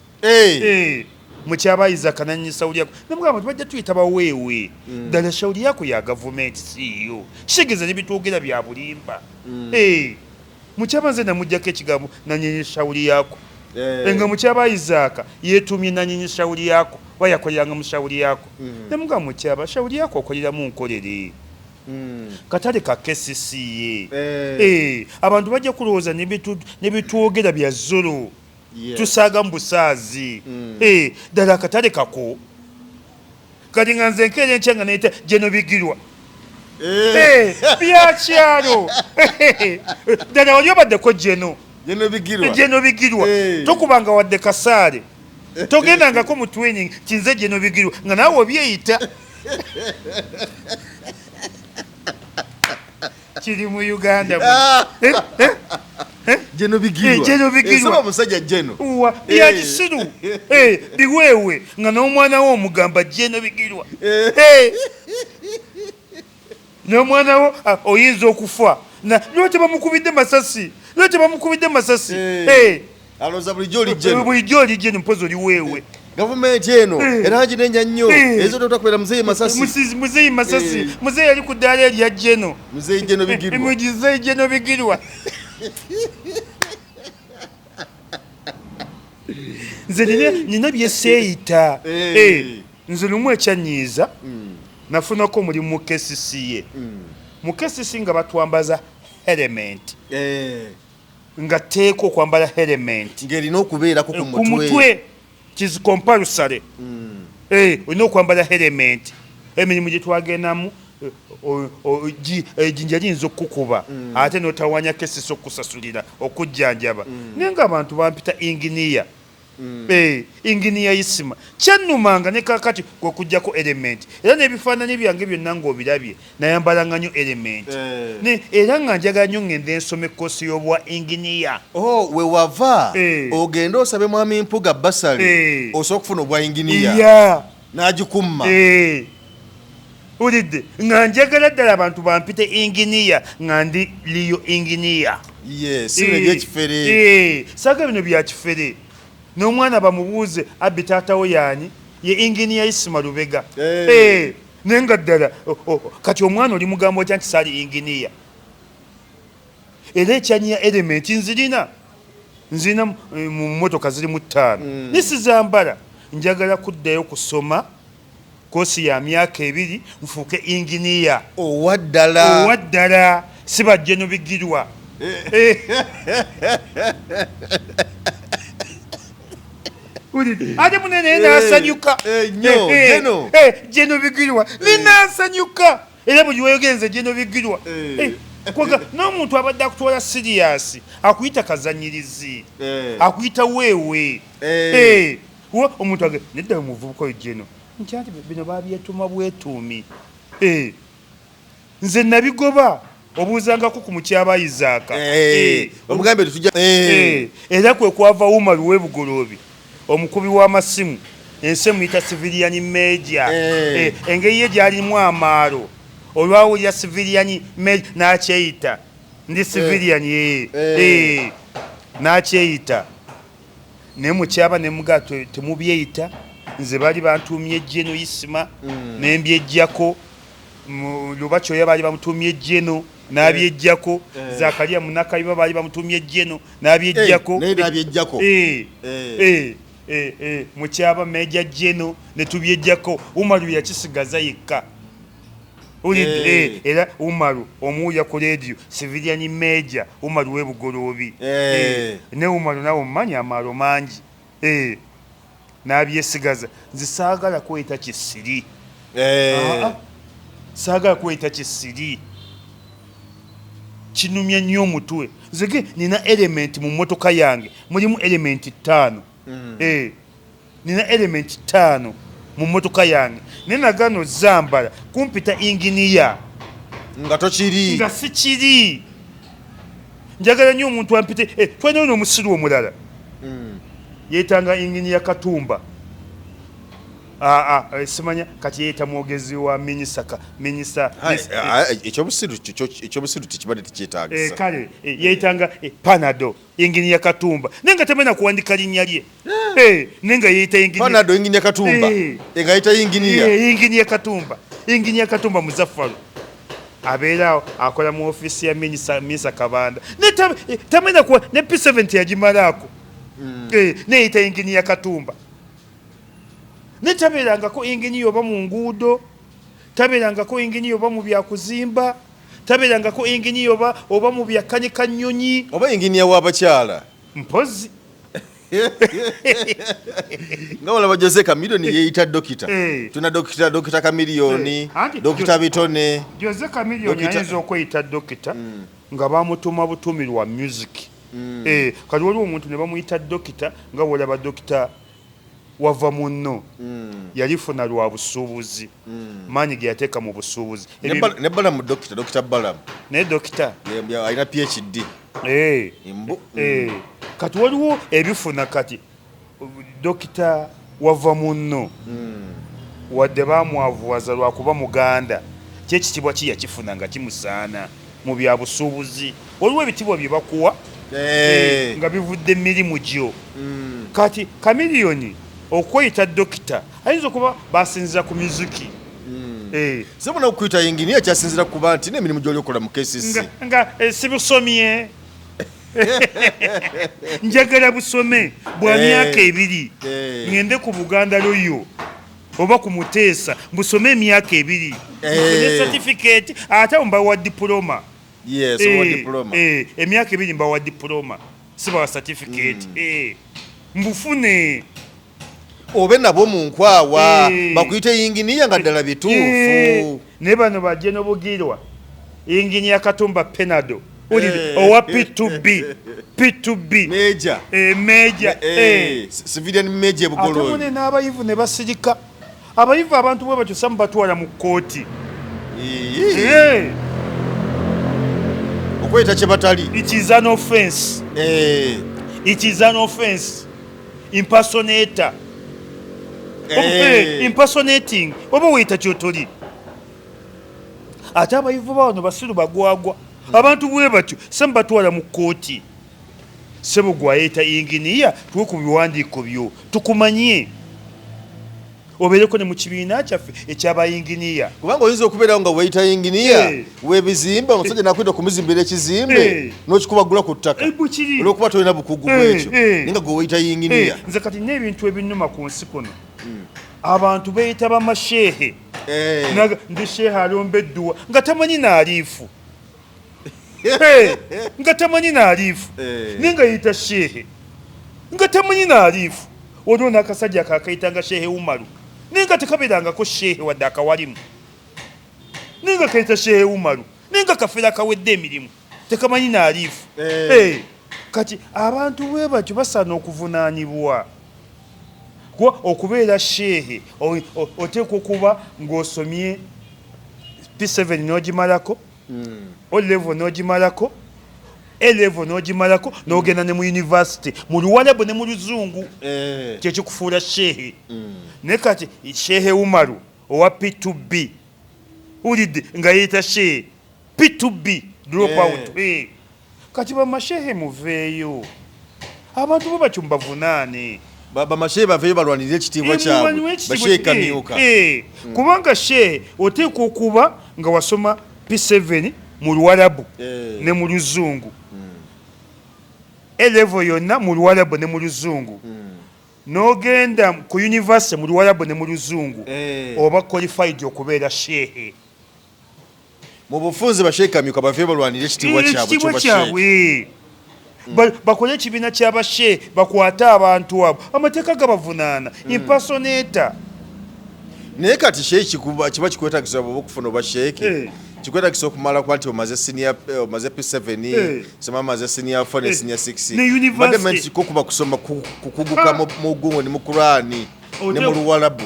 Mukyaba Isaac nanyinyi sawuli yaako. Nemugamba abantu bajja tuyita baweewe. Ddala sawuli yaako ya gavumenti siiyo. Kitegeeza ne bitwogera bya bulimba. Mukyaba nze namuggyako ekigambo nanyinyi sawuli yaako. Nga mukyaba Isaac yeetuumye nanyinyi sawuli yaako wayakoleranga mu sawuli yaako. Nemugamba mukyaba sawuli yaako okoleramu nkolere. Katale ka KCCA. Abantu bajja kulowooza ne bitwogera bya zolo. Tusaaga mu busaazi. Ddala akatale kako. Kati nga nze nkeera enkya nga neeta Jeno bigirwa. Byakyalo. Ddala wali obaddeko Jeno. Jeno bigirwa. Tokubanga wadde kasaale. Togendangako mu training kinze Jeno bigirwa nga naawe obyeyita. Kiri mu Uganda. Jeno bigirwa. Saba musajja Jeno. Bya kisiru. Biweewe nga n'omwana wo omugamba Jeno bigirwa. N'omwana wo oyinza okufa. Lwaki bamukubidde masasi? Alowooza bulijjo oli Jeno. Bulijjo oli Jeno mpozi oli weewe. Gavumenti eno era nginenya nnyo ezo totakubeera Muzeeyi Masasi. Muzeeyi Masasi. Muzeeyi ali ku ddaala erya Jeno. Muzeeyi Jeno bigirwa. Muzeeyi Jeno bigirwa. Nze nina bye seeyita. Nze lumu ekyanyiiza nafunako omulimu mu KCCA mu KCCA nga batwambaza helmet nga teeko okwambala helmet ng'erina okubeerako ku mutwe kizicompalsale olina okwambala helmet emirimu gye twagendamu ejjinja liyinza okukuba ate n'otawanya KCCA okusasulira okujjanjaba naye nga abantu bampita inginiya inginiya isima kyannumanga ne kakati kwekujjako element era n'ebifaananyi byange byonna ng'obirabye nayambalanga nnyo element era nga njagala nnyo ngende nsoma ekkosi y'obwa inginiya we wava ogenda osabe mwami Mpuga basale osobola okufuna obwa inginiya n'agikumma ulidde nga njagala ddala abantu bampite inginiya nga ndi liyo inginiya saaga bino bya kifere n'omwana bamubuuze abbi taatawo yaani ye inginiya Isima Lubega naye nga ddala kati omwana oli mugambo otya nti saali inginiya era ekyanyiya element nzirina mu mmotoka ziri mu 5 nisizambala njagala kuddayo kusoma kosi ya myaka 2 nfuuke inginiya owaddala si bajje nobigirwa ate munene nasanyuka jeno bigirwa ninasanyuka era buli weyogenze jeno bigirwa n'omuntu abadde akutwala sirias akuyita kazanyirizi akuyita weewe omuntu age nedda muvubuka oyo jeno nti ati bino babyetuma bwetuumi nze nabigoba obuuzangako ku mukyaba Isaaka omugambe tujja era kwe kwava Umaru w'ebugoloobi omukubi w'amasimu ensi muyita civilian major engeri ye gyalimu amaalo olwawulira civilian major n'akyeyita ndi civilian n'akyeyita naye mukyaba ne mugaa temubyeyita nze bali bantuumye Jeno Isima nembyejjako Lubakyoya bali bamutuumye Jeno n'abyejjako Zakaria Munakayiba bali bamutuumye Jeno n'abyejjako mukyaba Meja Jeno ne tubyejjako Umaru yakisigaza yekka era Umaru omuwuya ku radio civilian major Umaru w'ebugoloobi ne Umaru nawe omumanyi amaalo mangi n'abyesigaza nze saagala kweta kisiri saagala kweta kisiri kinumya nnyo omutwe nzege nina element mu mmotoka yange mulimu element 5 nina element 5 mu mmotoka yange naye nagano zambala kumpita inginiya nga tokiri nga sikiri njagala nnyo omuntu ampite twalina ono omusiru omulala yeetanga inginiya Katumba simanya kati yeeta mwogezi wa minisita ekyobusiru tekibadde tekyetaagisa kale yeetanga Panado inginiya Katumba naye nga tamena kuwandika linnya lye naye nga yeeta Panado inginiya Katumba nga yeeta inginiya Katumba Muzaffaru abeera akola mu ofisi ya minisa Kabanda tamena kuwa ne P70 yagimalaako neeyita inginiya Katumba netabeerangako inginiya oba mu nguudo tabeerangako inginiya oba mu byakuzimba tabeerangako inginiya oba mu byakanika nnyonyi oba inginiya w'abakyala mpozi nga walaba Jose Chameleone yeeyita dokita tuna dokita Chameleone dokita Bitone Jose Chameleone ayinza okweyita dokita nga bamutuma butumirwa music kati waliwo omuntu ne bamuyita dokita nga walaba dokita wava munno yalifuna lwa busuubuzi maanyi ge yateeka mu busuubuzi ne Balamu dokita Balamu naye dokita alina PhD kati waliwo ebifuna kati dokita wava munno wadde bamwavuwaza lwakuba muganda kyekitibwa ki yakifuna nga kimusaana mu bya busuubuzi waliwo ebitibwa bye bakuwa nga bivudde emirimu gyo kati Chameleone okweyita dokita ayinza okuba basinzira ku miziki sebona okuyita inginiya kyasinzira kuba nti n'emirimu gy'oli okola mu KCC nga sibusomye njagala busome bwa myaka 2 ngende ku Buganda loyo oba kumuteesa mbusome emyaka 2 mufune certificate ate mbawa diploma. Yes, owa diploma. Emyaka 2 mbawa diploma sibawa certificate. Mbufune obe nabo mu nkwawa bakuyite yinginiya nga ddala bituufu. Ne bano bajje n'obugirwa yinginiya Katumba Penado owa P2B major civilian major bugolo ate n'abayivu ne basirika abayivu abantu bwe batyo samu batwala mu kooti okweta kye batali. It is an offense. It is an offense. Impersonator. Impersonating oba weyita kyotoli ate abayivu bano basiru bagwagwa abantu bwe batyo samu batwala mu kooti sebo gwayeta inginiya tuwe ku biwandiiko byo tukumanye obeereko ne mu kibiina kyaffe ekyabayinginiya kubanga oyinza okubeerawo nga weyita yinginiya webizimba omusajja nakwita kumuzimbira ekizimbe n'okikubagula ku ttaka olwokuba tolina bukugu bwekyo naye nga gwe weyita yinginiya. Nze kati n'ebintu ebinnuma ku nsi kuno abantu beyita bamasheehe ndi sheehe alombeddwa nga tamanyi naaliifu nga tamanyi naaliifu naye nga yeyita sheehe nga tamanyi naaliifu olwo n'akasajja kakayitanga sheehe Umaru naye nga tekabeerangako sheehe wadde akawalimu naye nga kayita sheehe Umaru naye nga kafeera kawedde emirimu tekamanyi naaliifu. Kati abantu bwe batyo basaana okuvunaanibwa okubeera sheehe oteekwa okuba ng'osomye P7 n'ogimalako O-level n'ogimalako A-level n'ogimalako n'ogenda ne mu university mu Luwarabu ne mu Luzungu kyekikufuula sheehe. Naye kati sheehe Umaru owa P2B ulidde nga yeeta sheehe P2B drop out. Kati bamasheehe muveeyo abantu bwe batyo mubavunaane bamasheehe baveeyo balwanirira ekitiibwa kyabwe basheehe kamyuka kubanga sheehe oteekwa okuba nga wasoma P7 mu Luwarabu ne mu Luzungu A-level yonna mu Luwarabu ne mu Luzungu n'ogenda ku university mu Luwarabu ne mu Luzungu oba qualified okubeera sheehe. Mu bufunze basheehe kamyuka baveeyo balwanirira ekitiibwa kyabwe bakole ekibiina ky'abasheehe bakwate abantu abo amateeka gabavunaana. Impersonator. Naye kati sheehe kiba kikwetagisa bwoba okufuna oba sheeke kikwetagisa okumala kuba nti omaze P7 sema omaze senior 4 ne senior 6 badde kikuba kusoma kukuguka mu gungo ne mu Qur'ani ne mu Luwarabu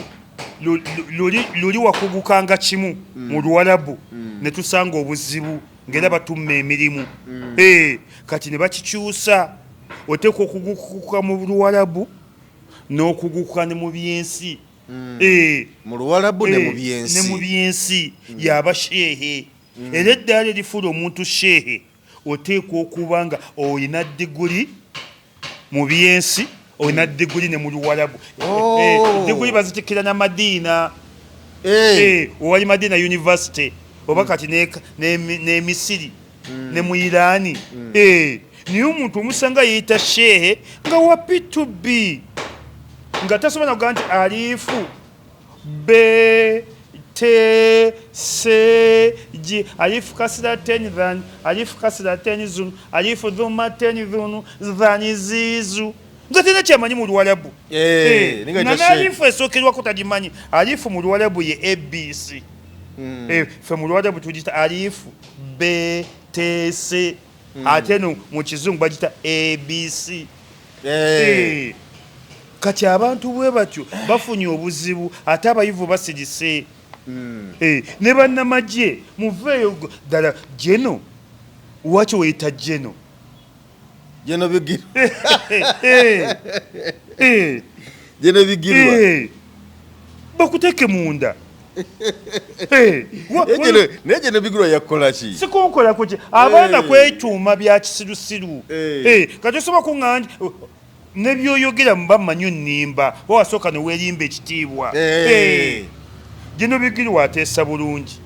luli wakugukanga kimu mu Luwarabu ne tusanga obuzibu ngera batumma emirimu kati ne bakikyusa oteekwa okuguka mu Luwarabu n'okuguka ne mu byensi mu Luwarabu ne mu byensi y'abasheehe. Era eddaala erifuula omuntu sheehe oteekwa okuba nga olina diguli mu byensi olina diguli ne mu Luwarabu. Diguli bazitikira na Madiina owali Madiina University oba kati ne Misiri ne mu Irani. Niye omuntu omusanga yeyita sheehe nga wa P2B nga tasobola kugaa nti alifu B T C G alifu kasira 10 dhan alifu kasira 10 zun alifu dhuma 10 dhunu dhani zizu nga tena kyamanyi mu Luwarabu. Na alifu esookerwa kutagimanyi alifu mu Luwarabu ye ABC. Fe mu Luwarabu tugita alifu B T C ate no mu Kizungu bagita ABC. Kati abantu bwe batyo bafunye obuzibu ate abayivu basirise. Ne bannamagye muveeyo ddala Jeno waki weyita Jeno bigirwa bigirwa bakuteeke munda. Naye Jeno bigirwa yakola ki? Sikonkola kuki abaana kwetuuma bya kisirusiru. Kati osobola kuŋŋanja ne byoyogera muba mmanyi nnimba wasooka ne weerimba ekitiibwa. Jeno bigirwa ateesa bulungi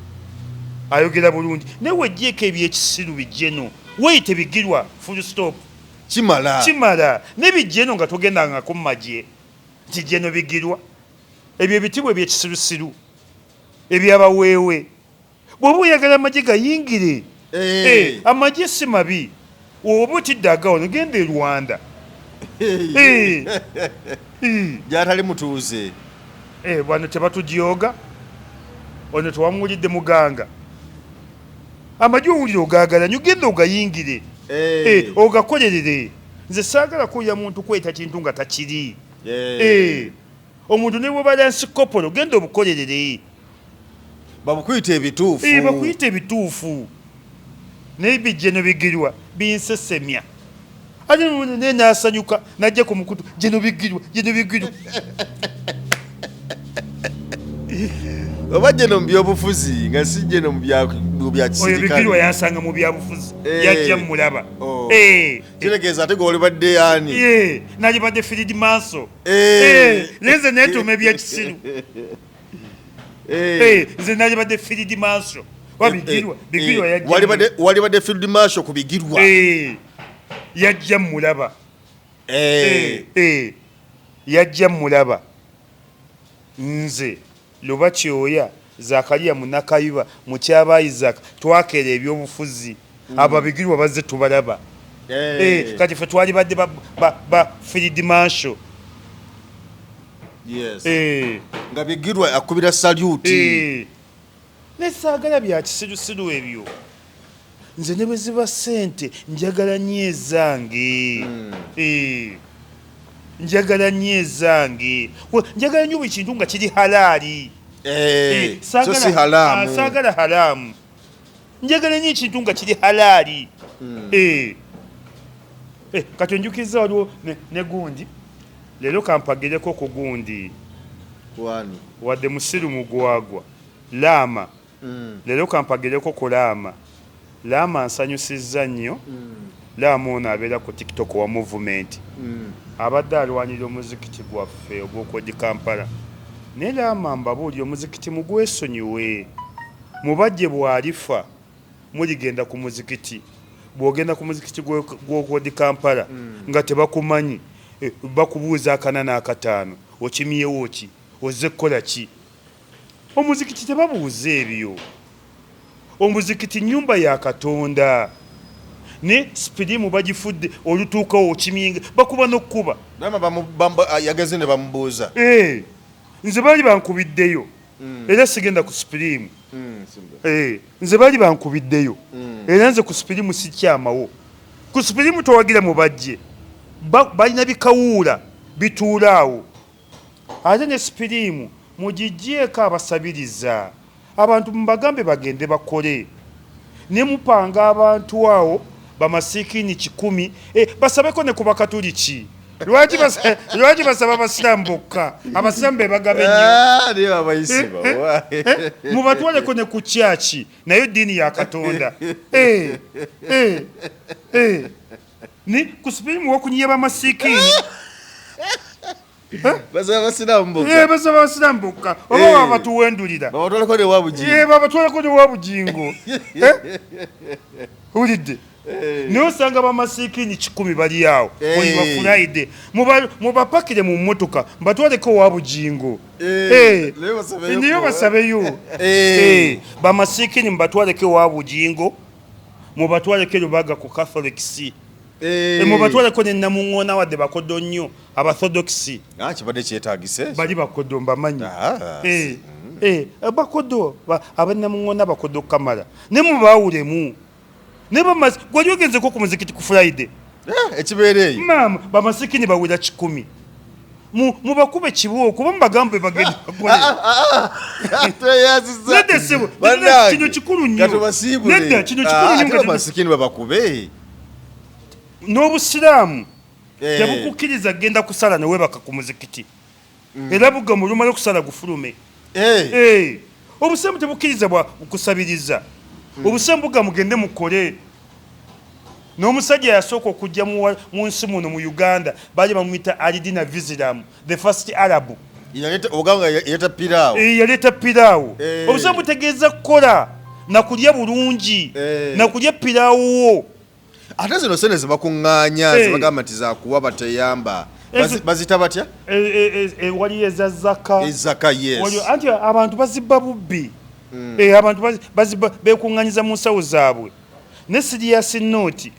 ayogera bulungi naye wejjeeko ebyekisiru bijeno weyite bigirwa full stop kimala ne bijeno nga togendangako mu magye nti Jeno bigirwa ebyo ebitibwa ebyekisirusiru ebyabaweewe bw'oba oyagala amagye gayingire amagye si mabi oba otidde agawono genda e Rwanda gyatali mutuuze bwano tebatugyoga ono tewamuwulidde muganga amagye owulire ogaagala nyo genda ogayingire ogakolerere nze saagala kuya muntu kweta kintu nga takiri omuntu ne bwobala nsikopolo genda obukolerere bakuyita ebituufu bakuyita ebituufu naye bijje ne bigirwa binsesemya ate ne nasanyuka najja ku mukutu gye bigirwa oba gye mu byobufuzi nga si gye mu bya oyo bigirwa yansanga mu byabufuzi yajja mulaba kitegeeza ate gwe olibadde ani nalibadde Field Marshal nze netuuma ebyekisiru nze nalibadde Field Marshal walibadde Field Marshal ku bigirwa yajja mulaba nze Luba Kyoya Zakariya Munakayiba mukyaba Isaac twakera ebyobufuzi ababigirwa bazze tubalaba kati fe twali badde ba Field Marshal nga bigirwa akubira salute nesaagala bya kisirusiru ebyo nze ne bwe ziba ssente njagala nnyo ezange njagala nnyo ezange njagala nnyo buli kintu nga kiri halaali so si halaamu saagala halaamu njagala nnyo ekintu nga kiri halaali kati onjukiriza waliwo ne gundi leero kampagireko ku gundi wadde musiru mugwagwa Laama leero kampagireko ku Laama nsanyusizza nnyo Laama ono abeera ku TikTok wa movement abadde alwanirira omuzikiti gwaffe ogw'okodi Kampala naye Laama mbabuulira omuzikiti mugwesonyiwe mubajje bw'alifa muligenda ku muzikiti bw'ogenda ku muzikiti gw'okodi Kampala nga tebakumanyi bakubuuza akana n'akataano okimyewo ki ozze kukola ki omuzikiti tebabuuza ebyo omuzikiti nnyumba ya Katonda ne sipirimu bagifudde olutuukawo okimyinga bakuba n'okkuba yageze ne bamubuuza nze baali bankubiddeyo era sigenda ku sipirimu nze baali bankubiddeyo era nze ku sipirimu sikyamawo ku sipirimu towagira mu bajje balina bikawuula bituulaawo ate ne sipirimu mugijjeeko abasabiriza abantu mubagambe bagende bakole ne mupanga abantu awo bamasiikini 100 basabeko ne ku bakatuliki lwaki basaba abasiraamu bokka abasiraamu be bagabe nnyo mubatwaleko ne ku kyaki naye ddiini ya Katonda ni ku sipirimu wokunyiya bamasiikini basaba abasiraamu bokka oba wabatuwendulira babatwaleko ne wabugingo ulidde naye osanga bamasiikini 100 bali awo oli bafulaide mubapakire mu mmotoka mbatwaleko wabugingo niyo basabeyo bamasiikini mubatwaleko wabugingo mubatwaleko Lubaga ku Catholics mubatwaleko ne Namuŋŋoona wadde bakodo nnyo Abathodokisi kibadde kyetaagise bali bakodo mbamanyi bakodo Abanamuŋŋoona bakodo Kamala ne mubaawulemu ne gwali ogenzeko ku muzikiti ku Friday ekibeera eyo maama bamasikini bawera 100 mubakube kibuo kuba mubagambe bagenda kino kikulu nnyo nedda kino kikulu nnyo bamasikini babakube n'obusiraamu tebukukkiriza genda kusala ne weebaka ku muzikiti era bugambo lumala okusala gufulume obusiraamu tebukkiriza bwa kusabiriza obusiraamu bugambo mugende mukole n'omusajja yasooka okujja mu nsi muno mu Uganda baali bamuyita Alidina Visiram the first Arab yaleeta piraawo obusiraamu butegeeza kukola nakulya bulungi nakulya piraawo ate zino sente zibakuŋŋaanya zibagamba nti zakuwa bateyamba bazita batya wali ezazaka yes anti abantu bazibba bubbi abantu bazibba bekunganyiza mu nsawo zaabwe ne serious note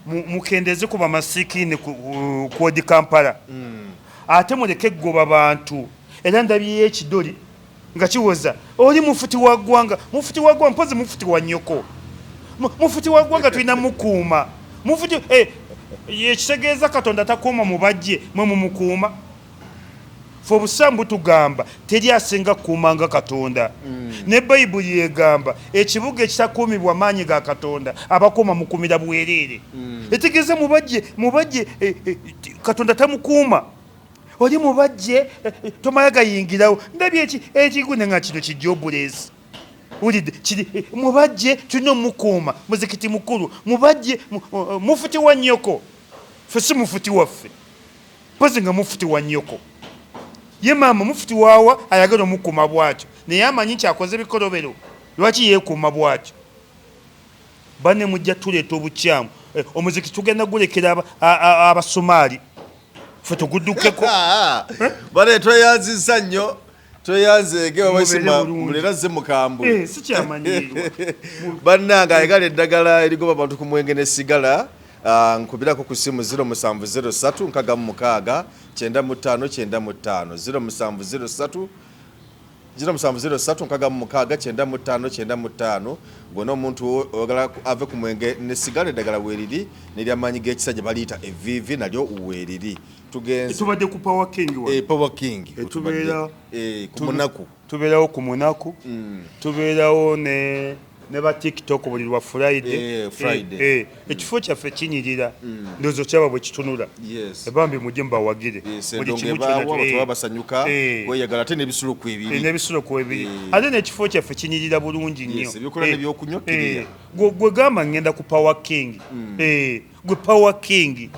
mukendeze kuba masikini ku di Kampala ate muleke goba bantu era ndabye ekidoli nga kiwoza oli mufuti wa gwanga mpozi mufuti wa nyoko mufuti wa gwanga tulina mukuuma mufuti yekitegeeza Katonda takuuma mubajje mwe mumukuuma fe obusambu tugamba teri asinga kuumanga Katonda ne Bayibuli yegamba ekibuga ekitakuumibwa maanyi ga Katonda abakuuma mukumira bwereere etegeeza mubajje Katonda tamukuuma oli mubajje tomala gayingirawo ndabye ekigune nga kino kijobulezi ulide mubajje tulina omukuuma muzikiti mukulu mubajje mufuti wa nnyoko fe si mufuti waffe pozi nga mufuti wa nnyoko ye maama mufuti waawa ayagala omukuuma bwatyo naye amanyi nti akoze bikolobero lwaki yeekuuma bwatyo banne mujja tuleeta obukyamu omuziki tugenda gulekera Abasomali fe tuguddukeko bale tweyanzisa nnyo tweyanzeege wabasima muleraze mukambwe sikyamanyiirwa bannanga ayagala eddagala erigoba abantu ku mwenge ne sigala nkubirako ku simu 0703 nkagamu 6 0703 nkagamu 6 gona omuntu oyagala ave ku mwenge ne sigala eddagala weeriri neryamanyi g'ekisajja baliita evivi nalyo weeriri tugenze tubadde ku Power King Power King tubeera ku munaku tubeerawo ku munaku tubeerawo ne ba TikTok buli lwa Friday ekifo kyaffe kinyirira ndowooza kyaba bwe kitunula ebambi mujje mbawagire buli kimu basanyuka weyagala ate n'ebisulo ku ebiri ate n'ekifo kyaffe kinyirira bulungi nnyo ebyokola n'ebyokunywa gwe gamba ngenda ku Power King gwe Power King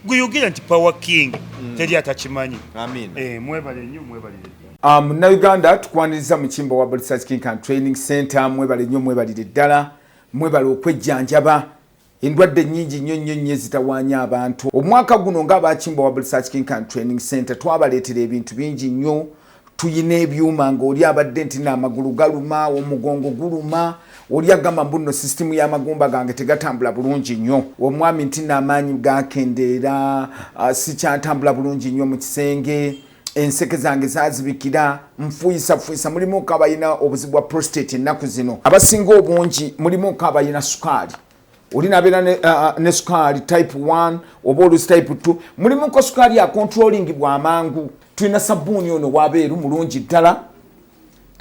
gwe yogera nti Power King teri atakimanyi mwebale nnyo mwebalire Munnayuganda tukwaniriza mu kimbo wa Research King and Training Center mwebale nnyo mwebalire ddala mwebale okwejjanjaba endwadde nnyingi nnyo zitawaanya abantu omwaka guno ng'abakimbo wa Research King and Training Center twabaleetera ebintu bingi nnyo tuyina ebyuma ng'oli abadde nti n'amagulu galuma omugongo guluma oli agamba mbuno system y'amagumba gange tegatambula bulungi nnyo omwami nti n'amaanyi gakendeera sikyatambula bulungi nnyo mu kisenge enseke zange zazibikira nfuyisa mulimu kabayina obuzibu bwa prostate ennaku zino abasinga obungi mulimu kabayina sukaali olina abeera ne sukaali type 1 oba olusi type 2 mulimu ko sukaali ya controlling bwa mangu tulina sabbuuni ono wabeeru mulungi ddala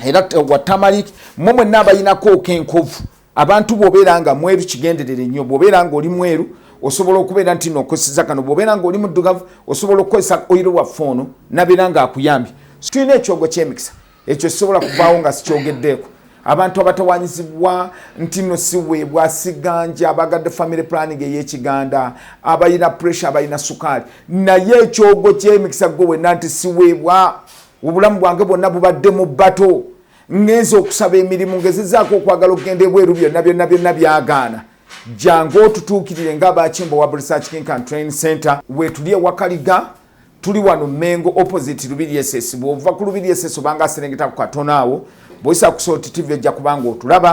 era wa tamalik mmwe n'abayinako kenkovu abantu bw'obeera nga mweru kigenderere nnyo bw'obeera nga oli mweru osobola okubeera nti n'okoseza kano bw'obeera nga oli muddugavu osobola okukozesa oyiro wa foono nabeera nga akuyambye tulina ekyogo ky'emikisa ekyo kisobola kuvaawo nga sikyogeddeeko abantu abatawanyizibwa nti no siweebwa siganja abagadde family planning ey'ekiganda abayina pressure abayina sukaali naye ekyogo ky'emikisa gwe wenna nti siweebwa obulamu bwange bwonna bubadde mu bbato ngenza okusaba emirimu ngezezaako okwagala okugenda ebweru byonna byagaana jangu otutuukirire ng'abakimbo wa Research King and Training Center wetuli ewakaliga tuli wano Mengo opposite Lubiri SS bw'ova ku Lubiri SS obanga aserengeta ku katono awo bw'oyisa ku Salt TV ejja kubanga otulaba